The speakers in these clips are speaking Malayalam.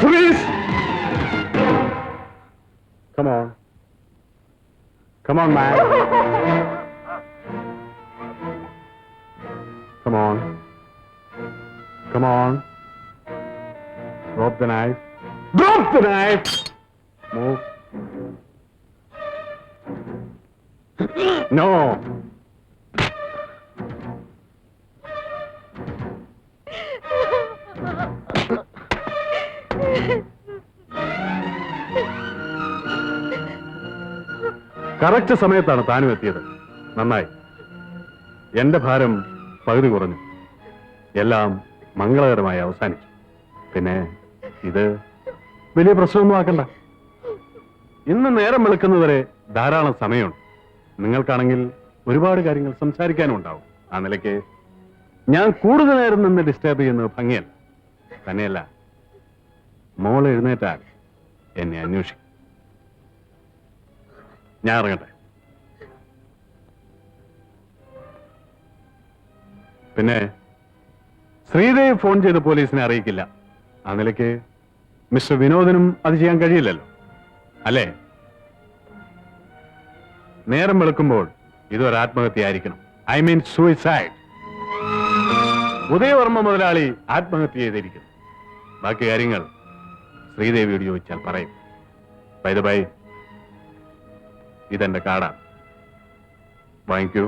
Police! Come on. Come on, man. Come on. Come on. Drop the knife. Drop the knife! Move. No. Correct സമയത്താണ് താനും എത്തിയത്. നന്നായി. എന്റെ ഭാരം പകുതി കുറഞ്ഞു. എല്ലാം മംഗളകരമായി അവസാനിച്ചു. പിന്നെ ഇത് വലിയ പ്രശ്നമൊന്നും ആക്കണ്ട. ഇന്ന് നേരം വെളുക്കുന്നവരെ ധാരാളം സമയമുണ്ട്. നിങ്ങൾക്കാണെങ്കിൽ ഒരുപാട് കാര്യങ്ങൾ സംസാരിക്കാനും ഉണ്ടാവും. ആ നിലയ്ക്ക് ഞാൻ കൂടുതൽ നേരം നിന്ന് ഡിസ്റ്റർബ് ചെയ്യുന്നത് ഭംഗിയല്ല. തന്നെയല്ല, മോൾ എഴുന്നേറ്റാൽ എന്നെ അന്വേഷിക്കും. ഞാൻ ഇറങ്ങട്ടെ. പിന്നെ ശ്രീദേവ് ഫോൺ ചെയ്ത് പോലീസിനെ അറിയിക്കില്ല. ആ നിലയ്ക്ക് മിസ്റ്റർ വിനോദിനും അത് ചെയ്യാൻ കഴിയില്ലല്ലോ, അല്ലേ? നേരം വെളുക്കുമ്പോൾ ഇതൊരു ആത്മഹത്യ ആയിരിക്കണം. I mean suicide. ഉദയവർമ്മ മുതലാളി ആത്മഹത്യ ചെയ്തിരിക്കുന്നു. ബാക്കി കാര്യങ്ങൾ ശ്രീദേവിയോട് ചോദിച്ചാൽ പറയും. ബൈ ദ ബൈ, ഇതെന്റെ കാർഡാണ്. വാങ്ങിക്കൂ.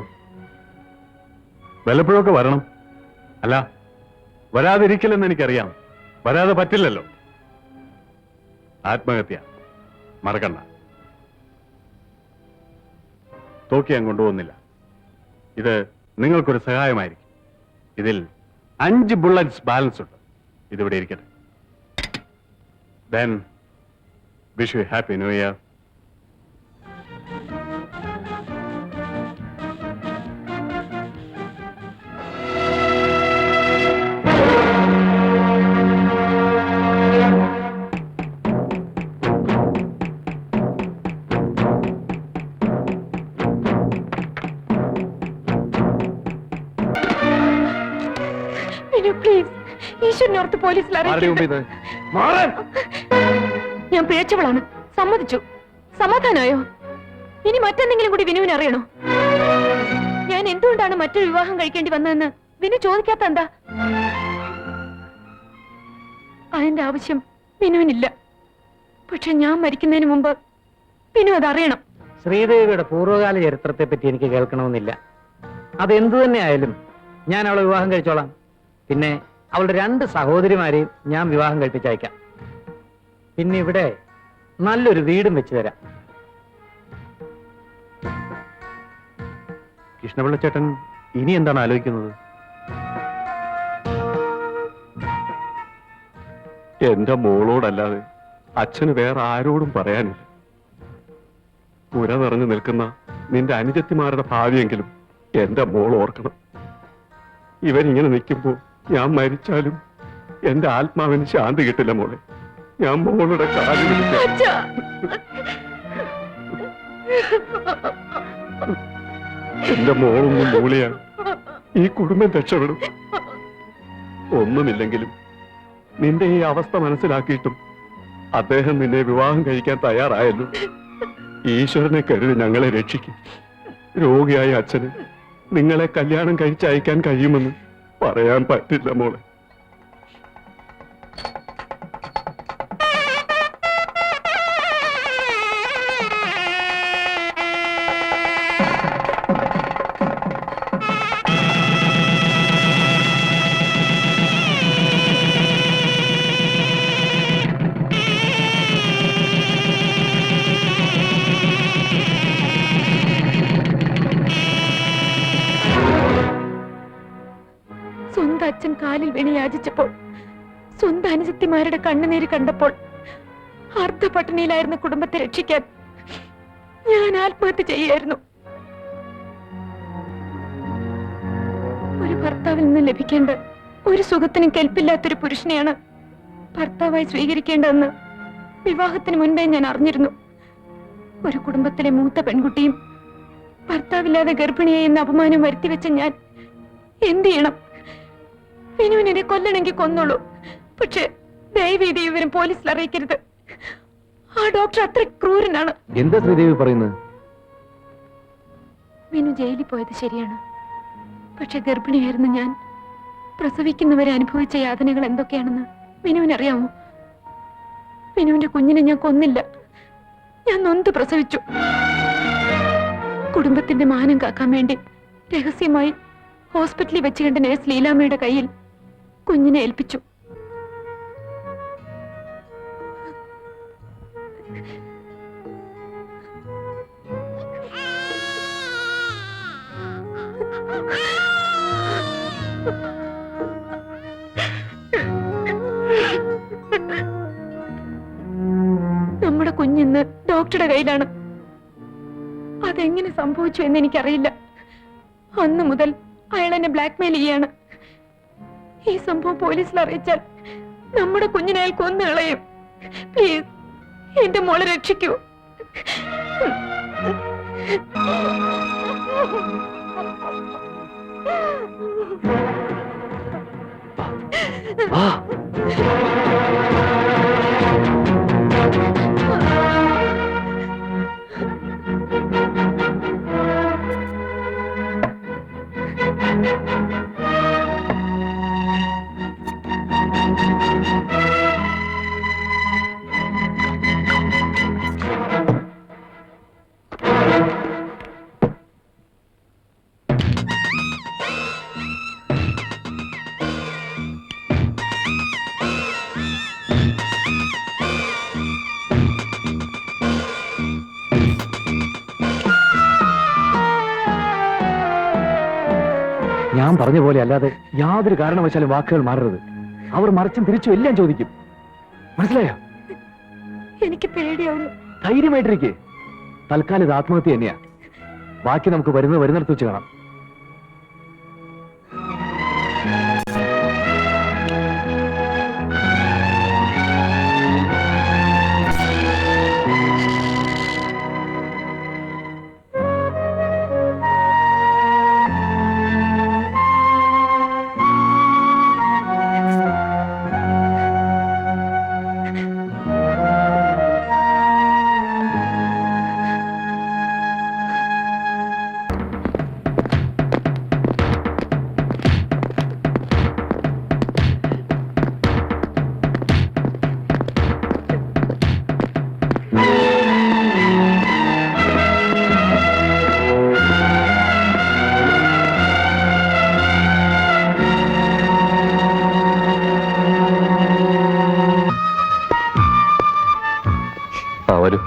വല്ലപ്പോഴൊക്കെ വരണം. അല്ല, വരാതിരിക്കില്ലെന്ന് എനിക്കറിയാം. വരാതെ പറ്റില്ലല്ലോ. ആത്മഹത്യ മറക്കണ്ട. തോക്കി ഞാൻ കൊണ്ടുപോകുന്നില്ല. ഇത് നിങ്ങൾക്കൊരു സഹായമായിരിക്കും. ഇതിൽ 5 ബുള്ളറ്റ്സ് ബാലൻസ് ഉണ്ട്. ഇതിവിടെ ഇരിക്കട്ടെ. Then wish you happy new year. ഈശ്വരനോർത്ത് പോലീസിൽ അറിയിക്കരുത്. ഞാൻ പേച്ചവളാണ്, സമ്മതിച്ചു. സമാധാനമായോ? ഇനി മറ്റെന്തെങ്കിലും കൂടി വിനുവിന് അറിയണോ? ഞാൻ എന്തുകൊണ്ടാണ് മറ്റൊരു വിവാഹം കഴിക്കേണ്ടി വന്നതെന്ന് വിനു ചോദിക്കാത്ത എന്താ? അതിന്റെ ആവശ്യം വിനുവിനില്ല. പക്ഷെ ഞാൻ മരിക്കുന്നതിന് മുമ്പ് വിനു അതറിയണം. ശ്രീദേവിയുടെ പൂർവ്വകാല ചരിത്രത്തെ പറ്റി എനിക്ക് കേൾക്കണമെന്നില്ല. അതെന്തു തന്നെ ആയാലും ഞാൻ അവളെ വിവാഹം കഴിച്ചോളാം. പിന്നെ അവളുടെ 2 സഹോദരിമാരെയും ഞാൻ വിവാഹം കഴിപ്പിച്ചയക്കാം. പിന്നെ ഇവിടെ നല്ലൊരു വീടും വെച്ചു തരാം. കൃഷ്ണപിള്ള ചേട്ടൻ ഇനി എന്താണ് ആലോചിക്കുന്നത്? എന്റെ മോളോടല്ലാതെ അച്ഛന് വേറെ ആരോടും പറയാനില്ല. പുര നിറഞ്ഞു നിൽക്കുന്ന നിന്റെ അനുജത്തിമാരുടെ ഭാവിയെങ്കിലും എന്റെ മോൾ ഓർക്കണം. ഇവരിങ്ങനെ നിൽക്കുമ്പോ ഞാൻ മരിച്ചാലും എന്റെ ആത്മാവിന് ശാന്തി കിട്ടില്ല മോളെ. ഞാൻ മോളുടെ കാലിൽ എന്റെ മോളൊന്നും മൂളിയാണ് ഈ കുടുംബം രക്ഷപ്പെടും. ഒന്നുമില്ലെങ്കിലും നിന്റെ ഈ അവസ്ഥ മനസ്സിലാക്കിയിട്ടും അദ്ദേഹം നിന്നെ വിവാഹം കഴിക്കാൻ തയ്യാറായല്ലോ. ഈശ്വരനെ കരുതി ഞങ്ങളെ രക്ഷിക്കും. രോഗിയായ അച്ഛന് നിങ്ങളെ കല്യാണം കഴിച്ചയക്കാൻ കഴിയുമെന്ന് പറയാൻ പറ്റില്ല മോളെ. സ്വന്തം അച്ഛൻ കാലിൽ വീണ് യാചിച്ചപ്പോൾ, സ്വന്തം അനുജത്തിമാരുടെ കണ്ണുനീര് കണ്ടപ്പോൾ, അർദ്ധപട്ടിണിയിലായിരുന്ന കുടുംബത്തെ രക്ഷിക്കാൻ ഞാൻ ആത്മഹത്യ ചെയ്യായിരുന്നു. ഒരു ഭർത്താവിൽ നിന്ന് ലഭിക്കേണ്ട ഒരു സുഖത്തിനും കെൽപ്പില്ലാത്തൊരു പുരുഷനെയാണ് ഭർത്താവായി സ്വീകരിക്കേണ്ടതെന്ന് വിവാഹത്തിന് മുൻപേ ഞാൻ അറിഞ്ഞിരുന്നു. ഒരു കുടുംബത്തിലെ മൂത്ത പെൺകുട്ടിയും ഭർത്താവില്ലാതെ ഗർഭിണിയായി എന്ന അപമാനം വരുത്തിവെച്ച ഞാൻ എന്ത് ചെയ്യണം? വിനുവിനെ കൊല്ലണമെങ്കിൽ കൊന്നോളൂ, പക്ഷെ ദയവീതി വിവരം പോലീസിൽ അറിയിക്കരുത്. ആ ഡോക്ടർ അത്ര ക്രൂരനാണ്. എന്താ ശ്രീദേവി പറയുന്നത്? വിനു ജയിലിൽ പോയത് ശരിയാണ്, പക്ഷെ ഗർഭിണിയായിരുന്നു ഞാൻ. പ്രസവിക്കുന്നവരെ അനുഭവിച്ച യാതനകൾ എന്തൊക്കെയാണെന്ന് വിനുവിനറിയാമോ? വിനുവിന്റെ കുഞ്ഞിനെ ഞാൻ കൊന്നില്ല, ഞാൻ നൊന്ത് പ്രസവിച്ചു. കുടുംബത്തിന്റെ മാനം കാക്കാൻ വേണ്ടി രഹസ്യമായി ഹോസ്പിറ്റലിൽ വെച്ച് കണ്ട നേഴ്സ് ലീലാമ്മയുടെ കയ്യിൽ കുഞ്ഞിനെ ഏൽപ്പിച്ചു. നമ്മുടെ കുഞ്ഞിന്ന് ഡോക്ടറുടെ കയ്യിലാണ്. അതെങ്ങനെ സംഭവിച്ചു എന്ന് എനിക്കറിയില്ല. അന്ന് മുതൽ അയാൾ എന്നെ ബ്ലാക്ക്മെയിൽ ചെയ്യാണ്. ഈ സംഭവം പോലീസിൽ അറിയിച്ചാൽ നമ്മുടെ കുഞ്ഞിനെ അയാൾ കൊന്നു കളയും. പ്ലീസ്, എന്റെ മോളെ രക്ഷിക്കൂ. ഞാൻ പറഞ്ഞ പോലെ അല്ലാതെ യാതൊരു കാരണവശാലും വാക്കുകൾ മാറരുത്. അവർ മറിച്ചും തിരിച്ചും എല്ലാം ചോദിക്കും. മനസ്സിലായോ? എനിക്ക് പേടിയാവുന്നു. ധൈര്യമായിട്ടിരിക്കേ. തൽക്കാലം ഇത് ആത്മഹത്യ തന്നെയാ. ബാക്കി നമുക്ക് വരുന്നിടത്ത് വെച്ച് കാണാം. വരൂ.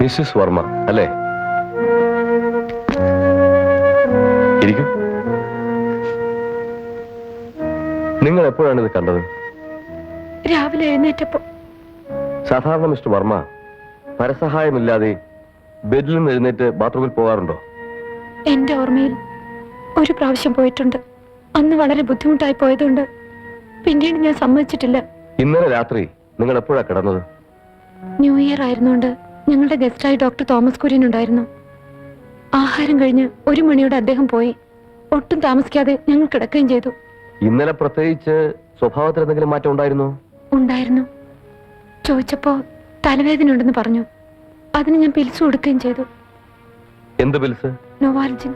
മിസ്സസ് വർമ്മ അല്ലേ? ഇരിക്കൂ. നിങ്ങൾ എപ്പോഴാണ് ഇത് കണ്ടത്? രാവിലെ എഴുന്നേറ്റപ്പോ. സാധാരണ മിസ്റ്റർ വർമ്മ പരസഹായമില്ലാതെ ബെഡിൽ നിന്ന് എഴുന്നേറ്റ് ബാത്റൂമിൽ പോകാറുണ്ടോ? എന്റെ ഓർമ്മയിൽ ഒരു പ്രാവശ്യം പോയിട്ടുണ്ട്. അന്ന് വളരെ ബുദ്ധിമുട്ടായി പോയതുകൊണ്ട് പിന്നീട് ഞാൻ സമ്മതിച്ചിട്ടില്ല. ഇന്നലെ രാത്രി നിങ്ങൾ എപ്പോഴാ കിടന്നത്? ന്യൂ ഇയർ ആയിരുന്നുകൊണ്ട് ഞങ്ങളുടെ ഗസ്റ്റായി ഡോക്ടർ തോമസ് കുര്യൻ ഉണ്ടായിരുന്നു. ആഹാരം കഴിഞ്ഞ് 1 മണിയോടെ അദ്ദേഹം പോയി. ഒട്ടും താമസിക്കാതെ ഞങ്ങൾ കിടക്കുകയും ചെയ്തു. ഇന്നലെ പ്രത്യേകിച്ച് സ്വഭാവത്തിൽ എന്തെങ്കിലും മാറ്റം ഉണ്ടായിരുന്നോ? ഉണ്ടായിരുന്നു. ചോദിച്ചപ്പോ തലവേദന ഉണ്ടെന്ന് പറഞ്ഞു. അതിന് ഞാൻ പിൽസ് കൊടുക്കുകയും ചെയ്തു. എന്ത് പിൽസ്? നോവാൽജിൻ.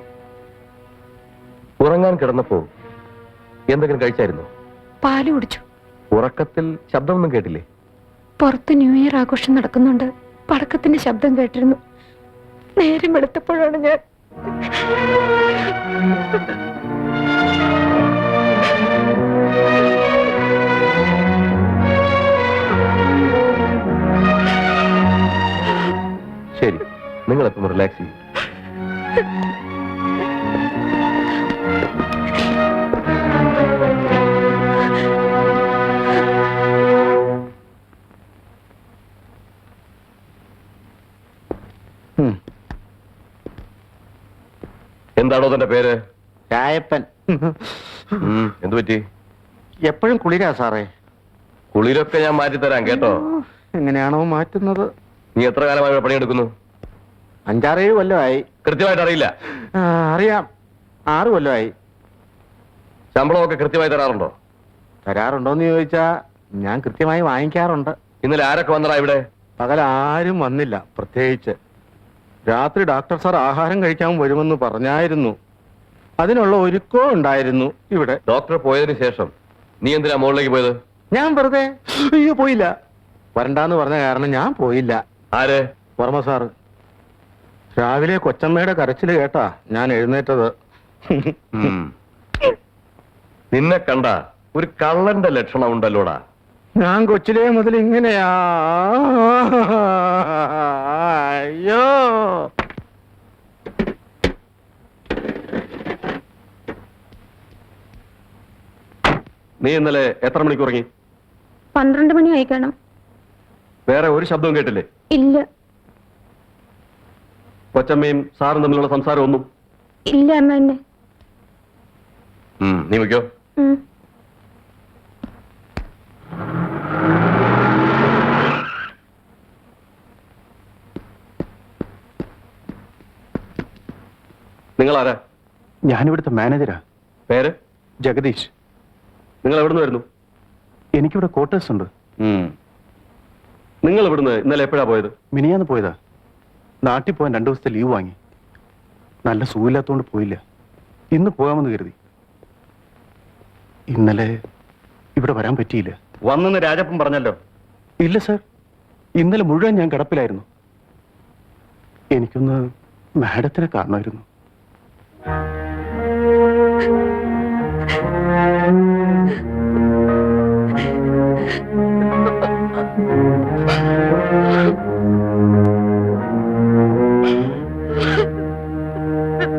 ഉറങ്ങാൻ കിടന്നപ്പോ എന്തെങ്കിലും കഴിച്ചായിരുന്നു? പാല് കുടിച്ചു. ഉറക്കത്തിൽ ശബ്ദമൊന്നും കേട്ടില്ലേ? പുറത്ത് ന്യൂ ഇയർ ആഘോഷം നടക്കുന്നുണ്ട്. പടക്കത്തിന്റെ ശബ്ദം കേട്ടിരുന്നു. നേരം എടുത്തപ്പോഴാണ് ഞാൻ ശരി, നിങ്ങളെപ്പം റിലാക്സ് ചെയ്യും. എന്താണോ തന്റെ പേര്? രായപ്പൻ. എന്തു പറ്റി? എപ്പോഴും കുളിരാ സാറേ. കുളിരൊക്കെ ഞാൻ മാറ്റിത്തരാം കേട്ടോ. എങ്ങനെയാണോ മാറ്റുന്നത്? നീ എത്ര കാലമായി ഇവിടെ പണിയെടുക്കുന്നു? 5-6 കൊല്ലമായി. കൃത്യമായിട്ട് അറിയില്ല? അറിയാം, 6 കൊല്ലമായി. ശമ്പളമൊക്കെ കൃത്യമായി തരാറുണ്ടോ? തരാറുണ്ടോന്ന് ചോദിച്ചാ ഞാൻ കൃത്യമായി വാങ്ങിക്കാറുണ്ട്. ഇന്നലെ ആരൊക്കെ വന്നടാ ഇവിടെ? പകൽ ആരും വന്നില്ല. പ്രത്യേകിച്ച് രാത്രി ഡോക്ടർ സാർ ആഹാരം കഴിക്കാൻ വരുമെന്ന് പറഞ്ഞായിരുന്നു. അതിനുള്ള ഒരുക്കവും ഉണ്ടായിരുന്നു ഇവിടെ. ഡോക്ടർ പോയതിനു ശേഷം നീ എന്തിനാ മുകളിലേക്ക് പോയത്? ഞാൻ വെറുതെ പോയില്ല. വരണ്ടാന്ന് പറഞ്ഞ കാരണം ഞാൻ പോയില്ല. ആര്? വർമ്മ സാറ്. രാവിലെ കൊച്ചമ്മയുടെ കരച്ചിൽ കേട്ടാ ഞാൻ എഴുന്നേറ്റത്. നിന്നെ കണ്ട ഒരു കള്ളന്റെ ലക്ഷണം ഉണ്ടല്ലോടാ. ഞാൻ കൊച്ചിലേ മുതൽ ഇങ്ങനെയാ. അയ്യോ. നീ ഇന്നലെ എത്ര മണിക്ക് ഉറങ്ങി? 12 മണി ആയി കാണും. വേറെ ഒരു ശബ്ദവും കേട്ടില്ലേ? ഇല്ല. കൊച്ചമ്മയും സാറും തമ്മിലുള്ള സംസാരം ഒന്നും ഇല്ല അമ്മ എന്നെ. നീ വയ്ക്കോ. നിങ്ങൾ ആരാ? ഞാനിവിടുത്തെ മാനേജരാ. പേര്? ജഗദീഷ്. നിങ്ങൾ എവിടുന്ന് വരുന്നു? എനിക്കിവിടെ ക്വാർട്ടേഴ്സ് ഉണ്ട്. നിങ്ങൾ ഇവിടുന്ന് ഇന്നലെ എപ്പോഴാ പോയത്? മിനിയാന്ന് പോയതാ. നാട്ടിൽ പോകാൻ 2 ദിവസത്തെ ലീവ് വാങ്ങി. നല്ല സുഖമില്ലാത്തോണ്ട് പോയില്ല. ഇന്ന് പോകാമെന്ന് കരുതി. ഇന്നലെ ഇവിടെ വരാൻ പറ്റിയില്ല. വന്നെന്ന് രാജപ്പൻ പറഞ്ഞല്ലോ. ഇല്ല സർ, ഇന്നലെ മുഴുവൻ ഞാൻ കിടപ്പിലായിരുന്നു. എനിക്കൊന്ന് മാഡത്തിനെ കാണണമായിരുന്നു.